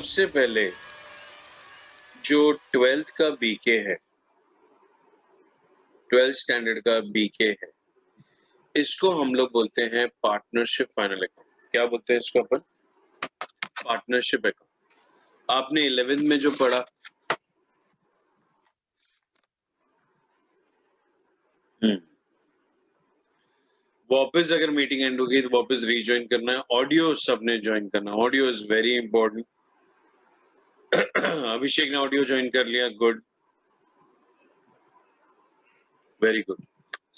सबसे पहले जो 12th का बीके है, 12th स्टैंडर्ड का बीके है, इसको हम लोग बोलते हैं पार्टनरशिप फाइनल अकाउंट। क्या बोलते हैं इसको अपन? Partnership account. आपने 11th में जो पढ़ा, वापस अगर मीटिंग एंड होगी तो वापस रीज्वाइन करना है। ऑडियो सबने ज्वाइन करना, ऑडियो इज वेरी इंपॉर्टेंट। अभिषेक ने ऑडियो ज्वाइन कर लिया, गुड, वेरी गुड।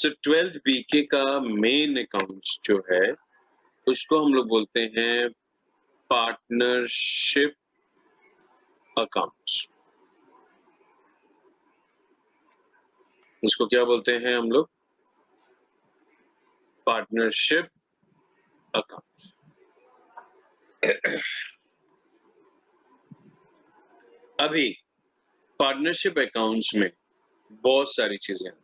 सो 12th बीके का मेन अकाउंट्स जो है उसको हम लोग बोलते हैं पार्टनरशिप अकाउंट्स। इसको क्या बोलते हैं हम लोग? Partnership account. अभी पार्टनरशिप अकाउंट्स में बहुत सारी चीजें हैं।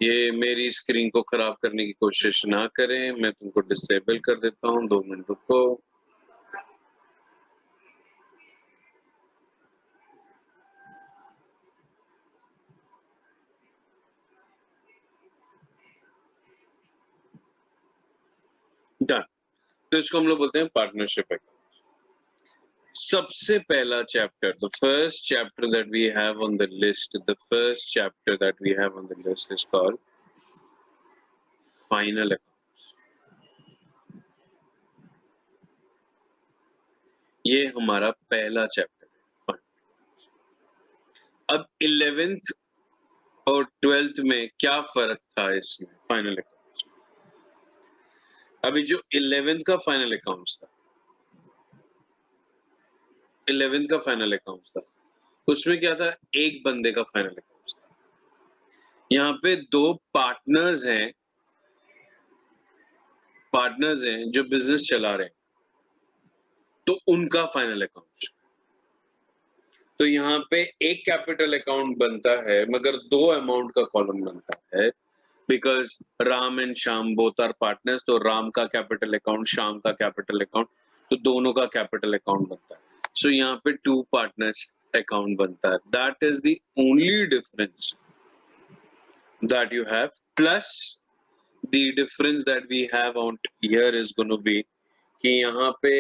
ये मेरी स्क्रीन को खराब करने की कोशिश ना करें, मैं तुमको डिसेबल कर देता हूं, 2 मिनट रुको। डन। तो इसको हम लोग बोलते हैं पार्टनरशिप अकाउंट। सबसे पहला chapter, the first chapter that we have on the list, the first chapter that we have on the list is called final accounts. ये हमारा पहला चैप्टर है। अब 11th और 12th में क्या फर्क था इसमें फाइनल अकाउंट्स? अभी जो 11th का फाइनल अकाउंट्स था, 11th का फाइनल अकाउंट्स था, उसमें क्या था? एक बंदे का फाइनल अकाउंट्स था। यहाँ पे दो पार्टनर्स हैं जो बिजनेस चला रहे हैं, तो उनका फाइनल अकाउंट। तो यहाँ पे एक कैपिटल अकाउंट बनता है मगर दो अमाउंट का कॉलम बनता है, because Ram and Shyam both are partners. तो राम का कैपिटल अकाउंट, श्याम का कैपिटल अकाउंट, तो दोनों का कैपिटल अकाउंट बनता है। सो यहाँ पे टू पार्टनर्स अकाउंट बनता है। That is the only difference that you have, plus the difference that we have out here is going to be कि यहाँ पे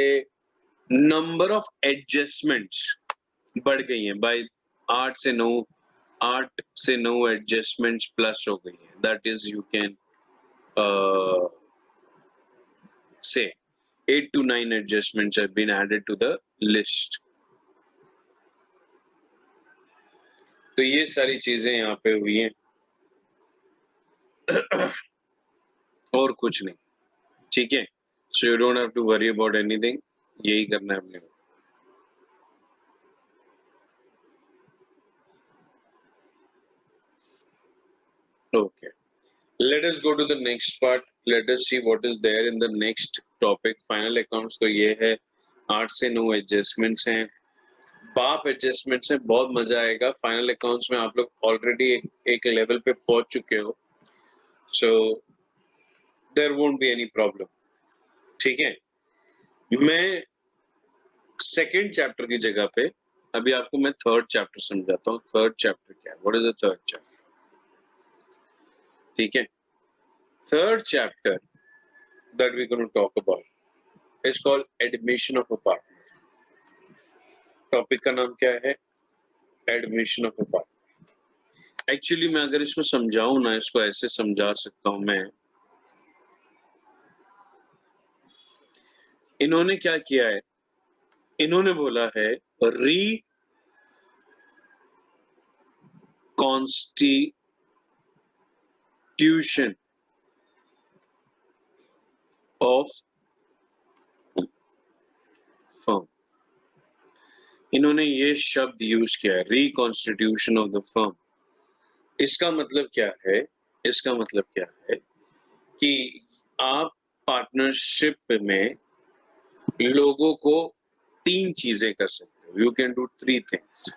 number of adjustments बढ़ गई हैं। by 8 से 9 adjustments plus हो गई हैं। that is you can say 8 to 9 adjustments have been added to the list। तो ये सारी चीजें यहाँ पे हुई हैं और कुछ नहीं, ठीक है। So you don't have to worry about anything, यही करना है अपने को। Okay, let us go to the next part. Let us see what is there in the next topic, final accounts। तो ये है 8 से 9 एडजस्टमेंट्स हैं, बाप एडजस्टमेंट्स हैं। बहुत मजा आएगा। फाइनल अकाउंट्स में आप लोग ऑलरेडी एक लेवल पे पहुंच चुके हो, so there won't be any problem, ठीक है। मैं सेकेंड चैप्टर की जगह पे अभी आपको मैं थर्ड चैप्टर समझाता हूँ। थर्ड चैप्टर क्या है? What is the third chapter? ठीक है, third chapter that we're going to talk about is called admission of a partner। Topic का नाम क्या है? Admission of a partner. Actually मैं अगर इसको समझाऊं ना, इसको ऐसे समझा सकता हूं मैं। इन्होंने क्या किया है? इन्होंने बोला है री कॉन्स्टिट्यूशन ऑफ फर्म। इन्होंने ये शब्द यूज किया है, रिकॉन्स्टिट्यूशन ऑफ द फर्म। इसका मतलब क्या है? इसका मतलब क्या है कि आप पार्टनरशिप में लोगों को 3 चीजें कर सकते हो। You can do 3 things.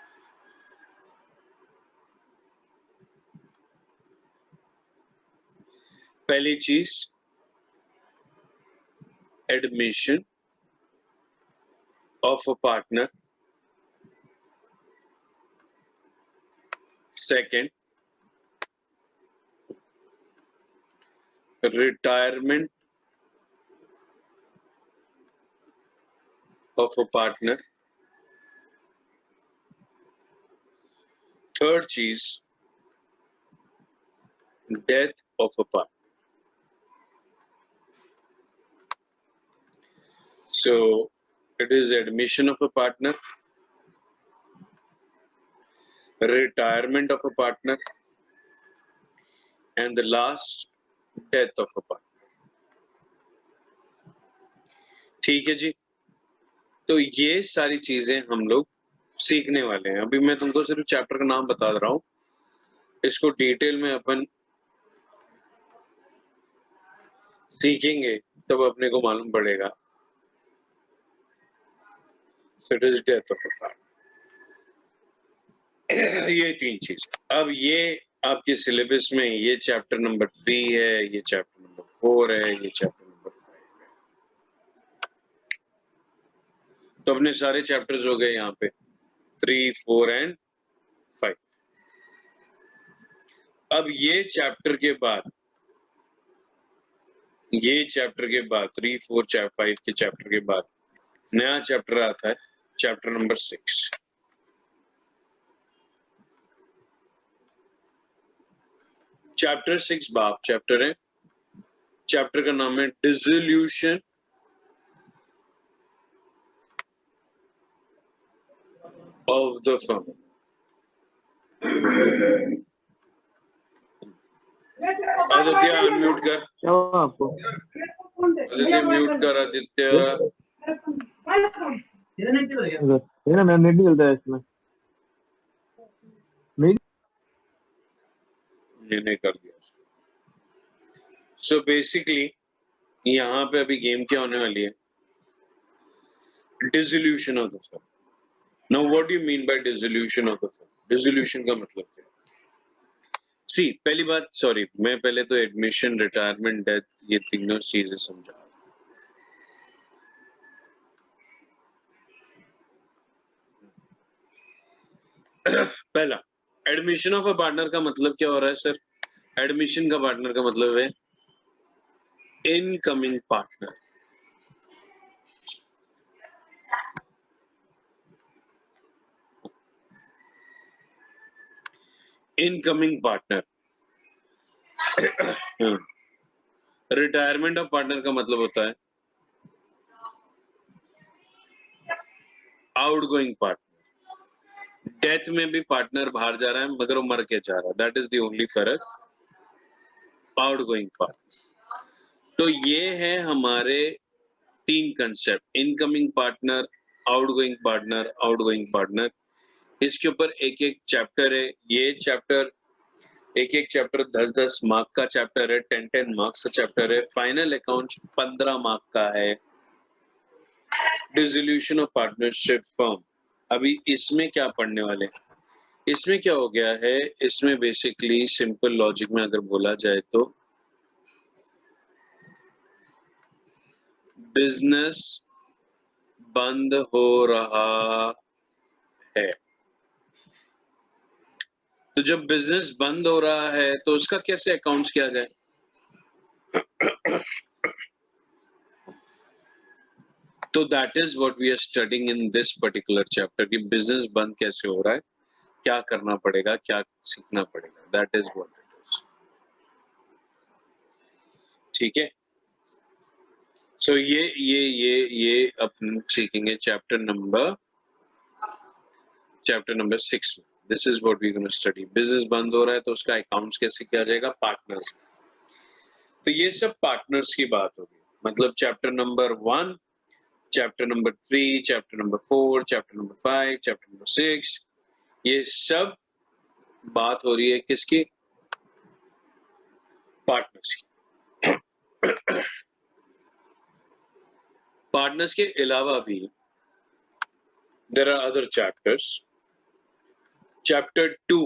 पहली चीज admission, of a partner. Second, retirement of a partner. Third चीज, death of a partner. So it is admission of a partner, retirement of a partner, and the last, death of a partner. ठीक है जी, तो ये सारी चीजें हम लोग सीखने वाले हैं। अभी मैं तुमको सिर्फ चैप्टर का नाम बता रहा हूँ, इसको डिटेल में अपन सीखेंगे तब अपने को मालूम पड़ेगा। So it is death of a partner. ये तीन चीज। अब ये आपके सिलेबस में ये चैप्टर नंबर 3 है, ये चैप्टर नंबर 4 है, ये चैप्टर नंबर 5 है। तो अपने सारे चैप्टर्स हो गए यहाँ पे 3, 4 एंड 5। अब ये चैप्टर के बाद 3, 4, 5 के चैप्टर के बाद नया चैप्टर आता है, चैप्टर नंबर 6। चैप्टर 6 बाप चैप्टर है। चैप्टर का नाम है dissolution of the firm. Aditya unmute कर। क्या हुआ आपको? आदित्य म्यूट कर। आदित्य ये ना मेरा नेट नहीं चलता है इसमें। मैंने कर दिया। सो बेसिकली यहाँ पे अभी गेम क्या होने वाली है, dissolution of the firm. Now what do you mean by dissolution of the firm? Dissolution का मतलब क्या है? सी, पहली बात, सॉरी, मैं पहले तो एडमिशन, रिटायरमेंट, डेथ, ये तीनों चीजें समझा। पहला, एडमिशन ऑफ अ पार्टनर का मतलब क्या हो रहा है सर? एडमिशन का पार्टनर का मतलब है incoming partner. Incoming partner. Retirement of partner का मतलब होता है आउटगोइंग पार्टनर। डेथ में भी पार्टनर बाहर जा रहा है मगर वो मर के जा रहा है, दैट इज द ओनली फर्क। Outgoing partner. तो ये है हमारे 3 concept, incoming partner, outgoing partner, outgoing partner. इसके ऊपर एक एक चैप्टर है। ये चैप्टर एक एक चैप्टर 10-10 मार्क का चैप्टर है, 10-10 मार्क्स का चैप्टर है। फाइनल अकाउंट्स 15 मार्क का है। डिसोल्यूशन ऑफ पार्टनरशिप फर्म, अभी इसमें क्या पढ़ने वाले हैं? इसमें क्या हो गया है, इसमें बेसिकली सिंपल लॉजिक में अगर बोला जाए तो बिजनेस बंद हो रहा है। तो जब बिजनेस बंद हो रहा है तो उसका कैसे अकाउंट्स किया जाए? तो that is what we are studying in this particular chapter कि बिजनेस बंद कैसे हो रहा है, क्या करना पड़ेगा, क्या सीखना पड़ेगा, that is what it is. ठीक है, सो ये अपन सीखेंगे चैप्टर नंबर 6 में। This is what we gonna study. Business बंद हो रहा है तो उसका अकाउंट्स कैसे किया जाएगा? पार्टनर्स। तो ये सब पार्टनर्स की बात होगी। मतलब chapter number 1, chapter number 3, chapter number 4, chapter number 5, chapter number 6, ये सब बात हो रही है किसकी? पार्टनर्स की। पार्टनर्स के अलावा भी there are other chapters. Chapter 2,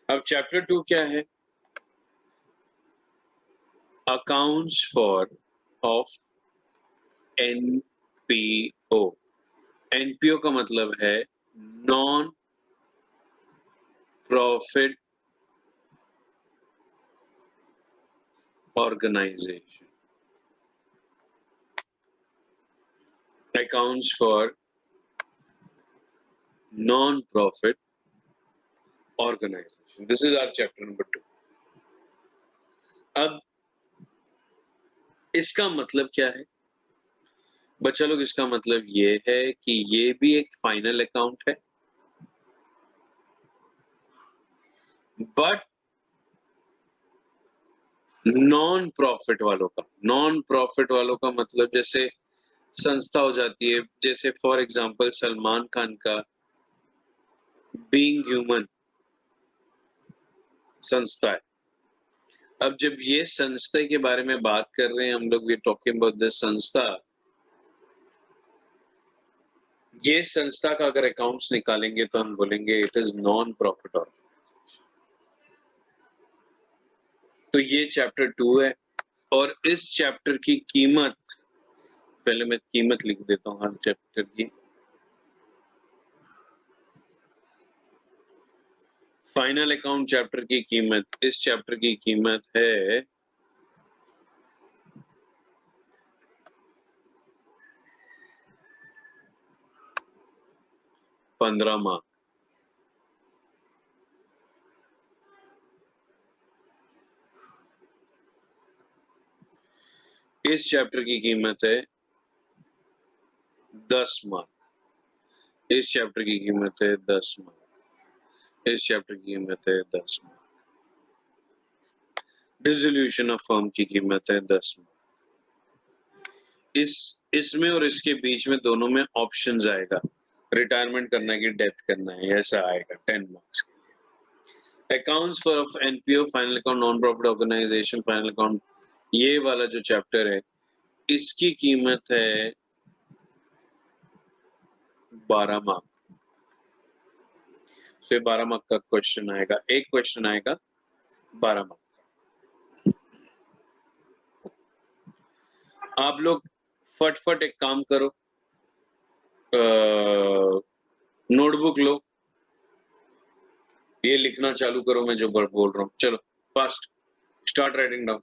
अब चैप्टर 2 क्या है? Accounts for of NPO. NPO का मतलब है non profit organisation. Accounts for non profit organisation, this is our chapter number 2। अब इसका मतलब क्या है बच्चा लोग? इसका मतलब ये है कि ये भी एक फाइनल अकाउंट है, बट नॉन प्रॉफिट वालों का। नॉन प्रॉफिट वालों का मतलब जैसे संस्था हो जाती है, जैसे फॉर एग्जांपल सलमान खान का बीइंग ह्यूमन संस्था है। अब जब ये संस्था के बारे में बात कर रहे हैं हम लोग, वी टॉकिंग अबाउट दिस संस्था, ये संस्था का अगर अकाउंट्स निकालेंगे तो हम बोलेंगे it is non profit organisation. तो ये चैप्टर 2 है, और इस चैप्टर की कीमत, पहले मैं कीमत लिख देता हूँ हर चैप्टर की। फाइनल अकाउंट चैप्टर की कीमत, इस चैप्टर की कीमत है 15 मार्क। इस चैप्टर की कीमत है 10 मार्क। इस चैप्टर की कीमत है 10 मार्क। इस चैप्टर की कीमत है 10 मार्क। डिसोल्यूशन ऑफ फर्म की कीमत है 10 मार्क। इसमें और इसके बीच में दोनों में ऑप्शंस आएगा, रिटायरमेंट करना है कि डेथ करना है, ऐसा आएगा 10 marks. Accounts for of NPO, final account, non profit organisation, final account, ये वाला जो चैप्टर है इसकी कीमत है 12 मार्क। से 12 मार्क का क्वेश्चन आएगा, एक क्वेश्चन आएगा 12 मार्क। आप लोग फटफट एक काम करो, नोटबुक लो, ये लिखना चालू करो मैं जो बोल रहा हूँ। चलो fast start writing down.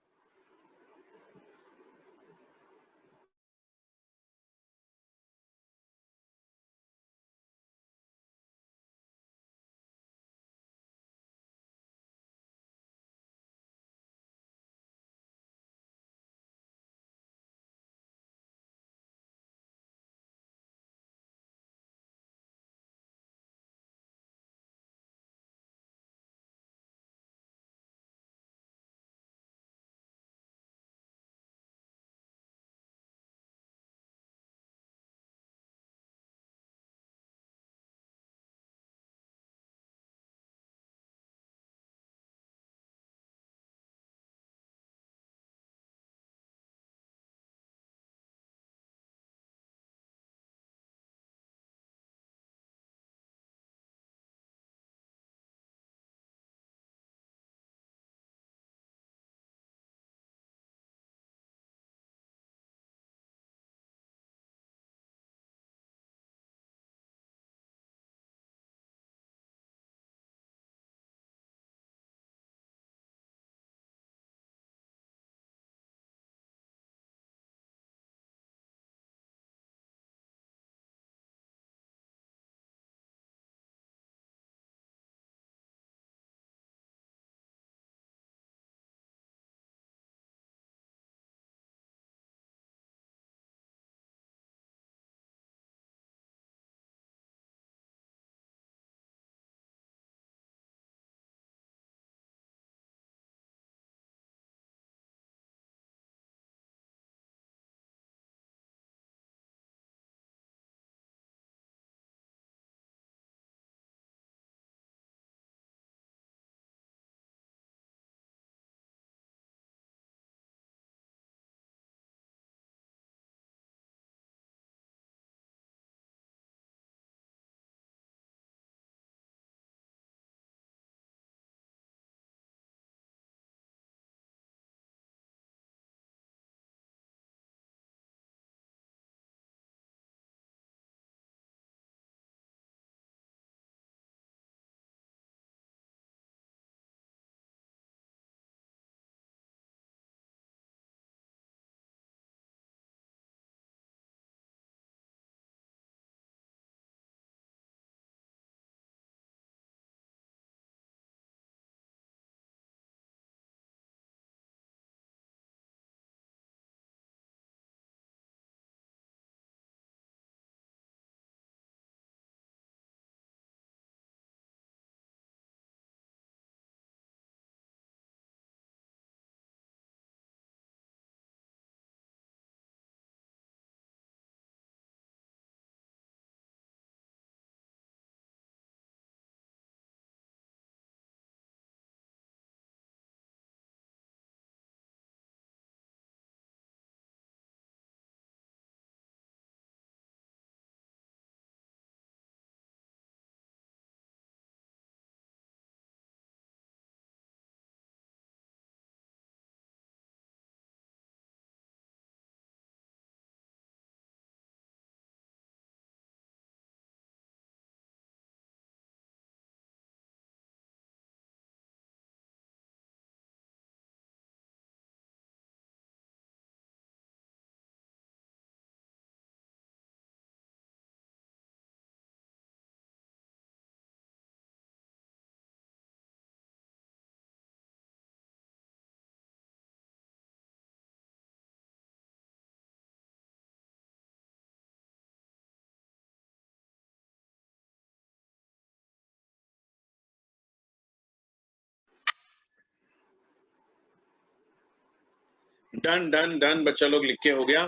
Done done done बच्चा लोग लिख के हो गया।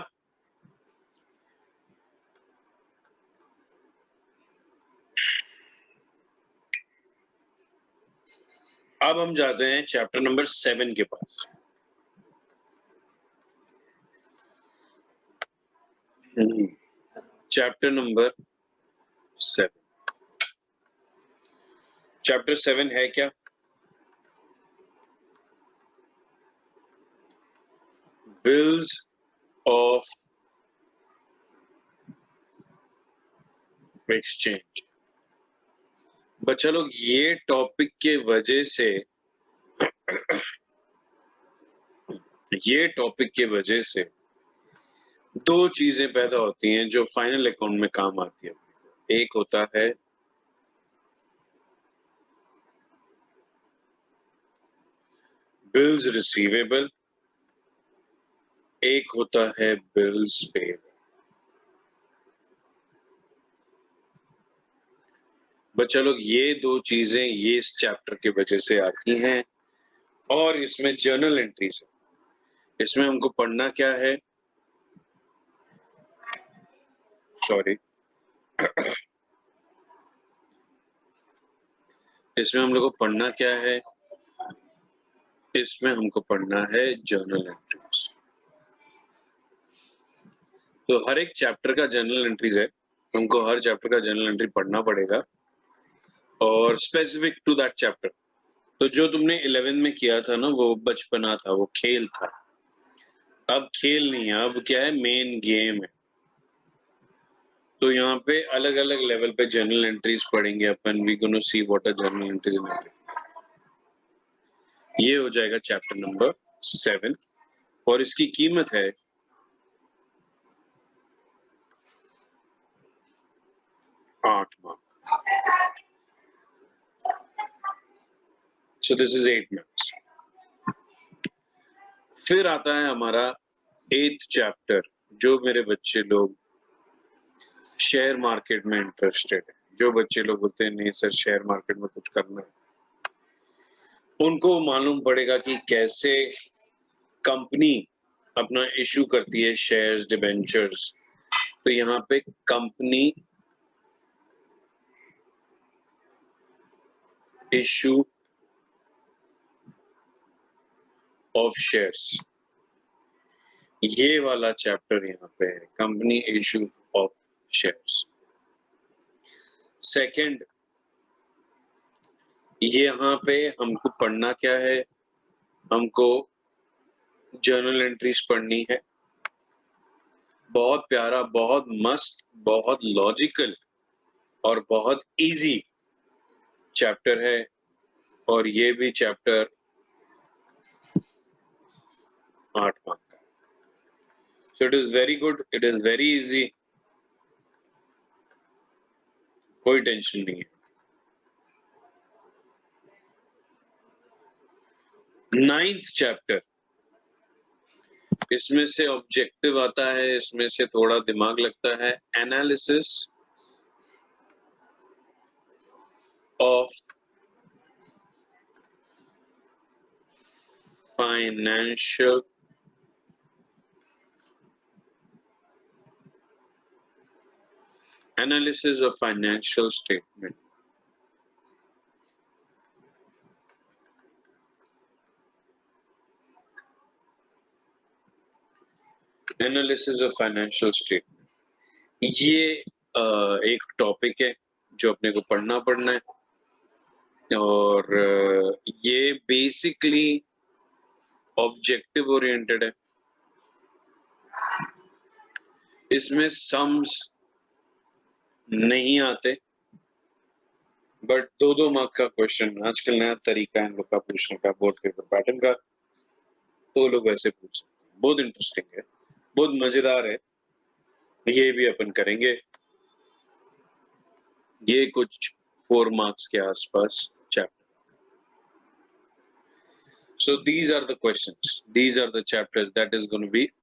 अब हम जाते हैं चैप्टर नंबर 7 के पास। Chapter number 7। चैप्टर 7 है क्या? Bills of exchange. बच्चा लोग ये टॉपिक के वजह से दो चीजें पैदा होती हैं जो फाइनल अकाउंट में काम आती है। एक होता है बिल्स रिसीवेबल, एक होता है बिल्स पेएबल। बच्चा लोग ये दो चीजें ये इस चैप्टर के वजह से आती हैं और इसमें जर्नल एंट्रीज है। इसमें हमको पढ़ना क्या है? सॉरी, इसमें हम लोग को पढ़ना क्या है? इसमें हमको पढ़ना है जर्नल एंट्रीज। तो हर एक चैप्टर का जर्नल एंट्रीज है, हमको हर चैप्टर का जर्नल एंट्री पढ़ना पड़ेगा और स्पेसिफिक टू दैट चैप्टर। तो जो तुमने 11 में किया था ना वो बचपना था, वो खेल था। अब खेल नहीं है, अब क्या है, मेन गेम है। तो यहाँ पे अलग अलग लेवल पे जर्नल एंट्रीज पढ़ेंगे अपन। We gonna see what are journal entries in every. ये हो जाएगा चैप्टर नंबर 7 और इसकी कीमत है 8 mark. So this is 8 marks. फिर आता है हमारा 8th चैप्टर, जो मेरे बच्चे लोग शेयर मार्केट में इंटरेस्टेड है, जो बच्चे लोग होते हैं नहीं सर शेयर मार्केट में कुछ करना है, उनको मालूम पड़ेगा कि कैसे कंपनी अपना इशू करती है शेयर्स, डिबेंचर्स। तो यहाँ पे कंपनी इशू ऑफ शेयर्स, ये वाला चैप्टर यहाँ पे है, company issue of shares. Second, यहाँ पे हमको पढ़ना क्या है? हमको जर्नल एंट्रीज पढ़नी है। बहुत प्यारा, बहुत मस्त, बहुत लॉजिकल और बहुत इजी चैप्टर है और ये भी चैप्टर 8 मार्क का। So it is very good, it is very easy, कोई टेंशन नहीं है। 9th चैप्टर, इसमें से ऑब्जेक्टिव आता है, इसमें से थोड़ा दिमाग लगता है। Analysis of financial analysis of financial statement. Analysis of financial statement. ये एक टॉपिक है जो अपने को पढ़ना है और ये बेसिकली ऑब्जेक्टिव ओरिएंटेड है। इसमें सम्स नहीं आते, बट 2-2 मार्क का क्वेश्चन, आजकल नया तरीका है इन लोग का पूछने का, बोर्ड पेपर पैटर्न का, तो लोग वैसे पूछ सकते हैं। बहुत इंटरेस्टिंग है, बहुत मजेदार है, ये भी अपन करेंगे। ये कुछ 4 मार्क्स के आसपास chapter. So these are the questions, these are the chapters that is going to be